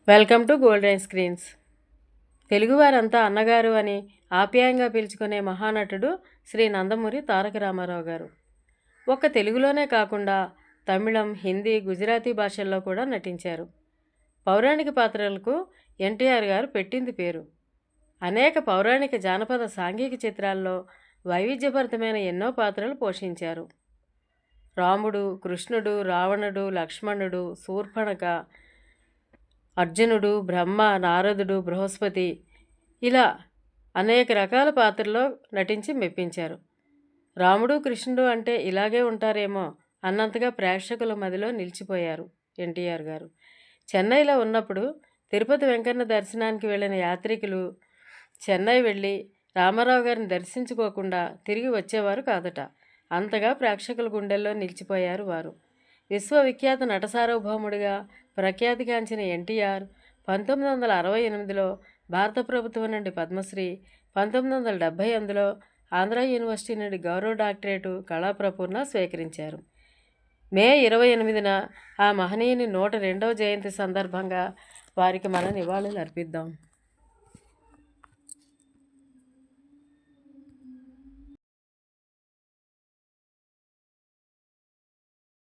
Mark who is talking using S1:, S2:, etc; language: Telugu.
S1: Welcome to Golden Screens. తెలుగువారంతా అన్నగారు అని ఆప్యాయంగా పిలుచుకునే మహానటుడు శ్రీ నందమూరి తారక రామారావు గారు. ఒక్క తెలుగులోనే కాకుండా తమిళం, హిందీ, గుజరాతీ భాషల్లో కూడా నటించారు. పౌరాణిక పాత్రలకు ఎన్టీఆర్ గారు పెట్టింది పేరు. అనేక పౌరాణిక జానపద సాంఘిక చిత్రాల్లో వైవిధ్యభరితమైన ఎన్నో పాత్రలు పోషించారు. రాముడు, కృష్ణుడు, రావణుడు, లక్ష్మణుడు, శూర్పణఖ, అర్జునుడు, బ్రహ్మ, నారదుడు, బృహస్పతి, ఇలా అనేక రకాల పాత్రల్లో నటించి మెప్పించారు. రాముడు, కృష్ణుడు అంటే ఇలాగే ఉంటారేమో అన్నంతగా ప్రేక్షకుల మదిలో నిలిచిపోయారు ఎన్టీఆర్ గారు. చెన్నైలో ఉన్నప్పుడు తిరుపతి వెంకన్న దర్శనానికి వెళ్ళిన యాత్రికులు చెన్నై వెళ్ళి రామారావు గారిని దర్శించుకోకుండా తిరిగి వచ్చేవారు కాదట. అంతగా ప్రేక్షకుల గుండెల్లో నిలిచిపోయారు వారు. విశ్వవిఖ్యాత నట సార్వభౌముడిగా ప్రఖ్యాతిగాంచిన ఎన్టీఆర్ 1968లో భారత ప్రభుత్వం నుండి పద్మశ్రీ, 1978లో ఆంధ్ర యూనివర్సిటీ నుండి గౌరవ డాక్టరేటు కళాప్రపూర్ణ స్వీకరించారు. మే 28న ఆ మహనీయుని 102వ జయంతి సందర్భంగా వారికి మన నివాళులు అర్పిద్దాం.